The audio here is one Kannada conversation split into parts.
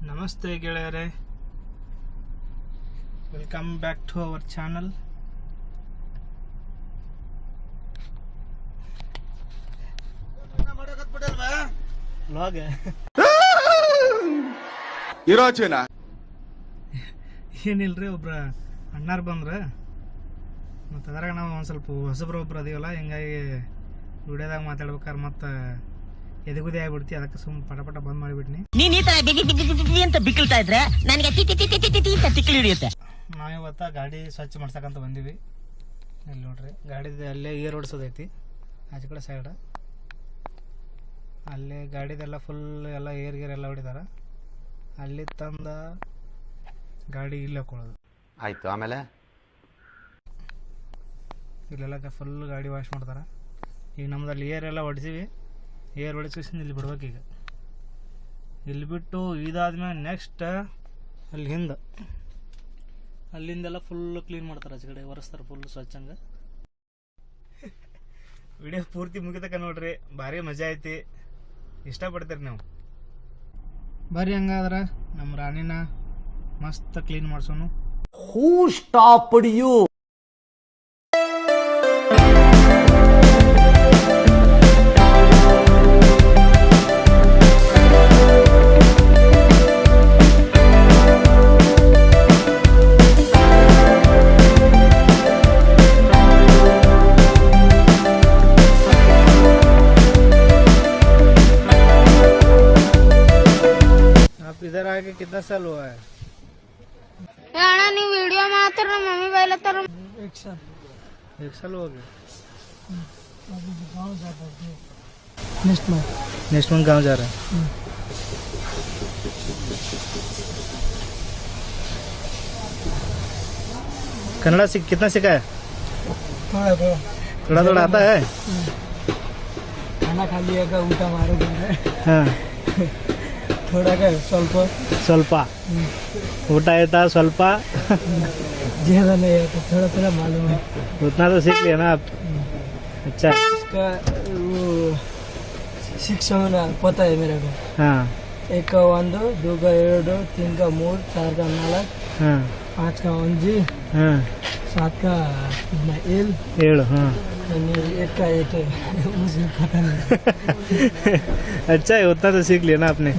ನಮಸ್ತೆ ಗೆಳೆಯರೇ, welcome back to our channel. Vlog ಏನಿಲ್ರಿ, ಒಬ್ರ ಅಣ್ಣಾರು ಬಂದ್ರ ಮತ್ತು ಅದ್ರಾಗ ನಾವು ಒಂದು ಸ್ವಲ್ಪ ಹೊಸಬ್ರು ಒಬ್ರು ಅದೀವಲ್ಲ, ಹಿಂಗಾಗಿ ವಿಡಿಯೋದಾಗ ಮಾತಾಡ್ಬೇಕಾದ್ರೆ ಮತ್ತು ಎದಗುದೇ ಆಗ್ಬಿಡ್ತಿ. ಅದಕ್ಕೆ ಸುಮ್ಮನೆ ಪಟ ಬಂದ್ ಮಾಡಿಬಿಟ್ನಿ. ನೀನ್ ಈ ತರ ಅಂತ ಬಿಕ್ಕಳ್ತಾ ಇದ್ರೆ ನನಗೆ ತಿಕ್ಕಲಿ ಹಿಡಿಯುತ್ತೆ. ನಾವಿವತ್ತ ಗಾಡಿ ಸ್ವಚ್ಛ ಮಾಡ್ಸಕ್ಕಂತ ಬಂದೀವಿ. ಇಲ್ಲಿ ನೋಡ್ರಿ, ಗಾಡಿದ ಅಲ್ಲೇ ಏರ್ ಓಡಿಸೋದೈತಿ ಆಚೆ ಕಡೆ ಸೈಡ್. ಅಲ್ಲೇ ಗಾಡಿದೆಲ್ಲ ಫುಲ್ ಎಲ್ಲ ಏರ್ ಗೇರ್ ಎಲ್ಲ ಹೊಡಿದಾರ. ಅಲ್ಲಿ ತಂದ ಗಾಡಿ ಇಲ್ಲಿ ಹಾಕೊಳ್ಳೋದು ಆಯ್ತು. ಆಮೇಲೆ ಇಲ್ಲೆಲ್ಲ ಫುಲ್ ಗಾಡಿ ವಾಶ್ ಮಾಡ್ತಾರೆ. ಈಗ ನಮ್ದಲ್ಲಿ ಏರ್ ಎಲ್ಲ ಹೊಡಿಸಿವಿ. ಏರ್ ಹೊಡಿಸಿ ಇಲ್ಲಿ ಬಿಡ್ಬೇಕು. ಈಗ ಇಲ್ಲಿ ಬಿಟ್ಟು ಇದಾದ್ಮೇಲೆ ನೆಕ್ಸ್ಟ್ ಅಲ್ಲಿ ಹಿಂದೆ ಅಲ್ಲಿಂದೆಲ್ಲ ಫುಲ್ ಕ್ಲೀನ್ ಮಾಡ್ತಾರೆ, ಆಚೆ ಕಡೆ ಒರೆಸ್ತಾರೆ ಫುಲ್ ಸ್ವಚ್ಛಂಗೆ. ವಿಡಿಯೋ ಪೂರ್ತಿ ಮುಗಿತಕ್ಕ ನೋಡ್ರಿ, ಭಾರಿ ಮಜಾ ಐತಿ, ಇಷ್ಟಪಡ್ತೀರಿ ನೀವು. ಬರ್ರಿ ಹಂಗಾದ್ರೆ ನಮ್ಮ ರಾಣಿನ ಮಸ್ತ್ ಕ್ಲೀನ್ ಮಾಡ್ಸೋನು. Who stopped you? इधर आके कितना साल हुआ है? याना नहीं वीडियो में आते रहो, मम्मी पहले तो एक साल हो गया. नेक्स्ट मंथ गाँव जा रहा है. कन्नड़ा कितना सीखा है? थोड़ा आता है. खाना खा लिया, ऊँटा मारो. हाँ, थोड़ा ಸ್ವಲ್ಪ ಊಟ ಆಯ್ತಾ? ಸ್ವಲ್ಪ ज़्यादा नहीं है, तो थोड़ा थोड़ा मालूम है. उतना तो सीख लिया ना आप. अच्छा, इसका वो शिक्षा होना पता है मेरे को. हाँ 1 का 1 2 का 2 3 का 3 4 का 4 हाँ 5 का 1 हाँ 7 का एल 7. हाँ 1 का 8 है. मुझे पता नहीं. अच्छा है, उतना तो सीख लिया ना आपने.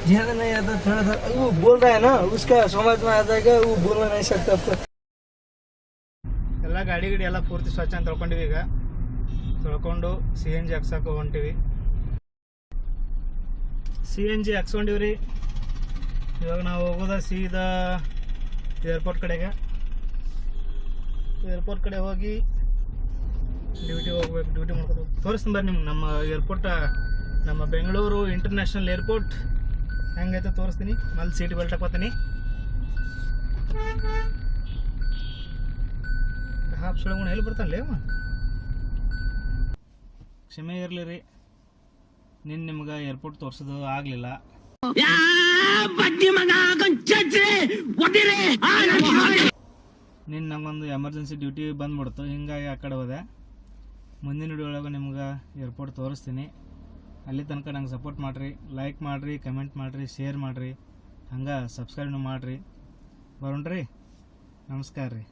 ज़्यादा नहीं आता, थोड़ा सा वो बोल रहा है ना, उसका समझ में आ जाएगा. वो बोलना नहीं सकता आपको. ಎಲ್ಲ ಗಾಡಿ ಎಲ್ಲ ಪೂರ್ತಿ ಸ್ವಚ್ಛ ಅಂತ ತೊಳ್ಕೊಂಡಿವಿ. ಈಗ ತೊಳ್ಕೊಂಡು CNG ಹಾಕ್ಸಕ್ಕೆ ಹೊಂಟಿವಿ. CNG ಹಾಕ್ಸ್ಕೊಂಡಿವ್ರಿ. ಇವಾಗ ನಾವು ಹೋಗೋದ ಸೀದಾ ಏರ್ಪೋರ್ಟ್ ಕಡೆಗೆ. ಏರ್ಪೋರ್ಟ್ ಕಡೆ ಹೋಗಿ ಡ್ಯೂಟಿ ಹೋಗ್ಬೇಕು. ಡ್ಯೂಟಿ ಮಾಡ್ಕೊಂಡು ತೋರಿಸ್ತೀನಿ ಬರ್ರಿ ನಿಮ್ಗೆ ನಮ್ಮ ಏರ್ಪೋರ್ಟ್, ನಮ್ಮ ಬೆಂಗಳೂರು ಇಂಟರ್ನ್ಯಾಷನಲ್ ಏರ್ಪೋರ್ಟ್ ಹೆಂಗೈತೆ ತೋರಿಸ್ತೀನಿ. ಅಲ್ಲಿ ಸೀಟ್ ಬೆಲ್ಟ್ ಹಾಕೋತೀನಿ. ಹಾಫ್ ಸುಳಗುಣ ಎಲ್ಲಿ ಬರ್ತಾನಲ್ಲ ಅವ. ಕ್ಷಮೆ ಇರಲಿ ರೀ, ನಿಮ್ಗೆ ಏರ್ಪೋರ್ಟ್ ತೋರಿಸೋದು ಆಗಲಿಲ್ಲ. ನಮಗೊಂದು ಎಮರ್ಜೆನ್ಸಿ ಡ್ಯೂಟಿ ಬಂದ್ಬಿಡ್ತು, ಹಿಂಗಾಗಿ ಆ ಕಡೆ ಹೋದೆ. ಮುಂದಿನ ವಿಡಿಯೋ ಒಳಗೆ ನಿಮ್ಗೆ ಏರ್ಪೋರ್ಟ್ ತೋರಿಸ್ತೀನಿ. ಅಲ್ಲಿ ತನಕ ನಂಗೆ ಸಪೋರ್ಟ್ ಮಾಡಿರಿ, ಲೈಕ್ ಮಾಡಿರಿ, ಕಮೆಂಟ್ ಮಾಡಿರಿ, ಶೇರ್ ಮಾಡಿರಿ, ಹಂಗೆ ಸಬ್ಸ್ಕ್ರೈಬ್ನು ಮಾಡಿರಿ. ಬರೋಣ್ರಿ, ನಮಸ್ಕಾರ ರೀ.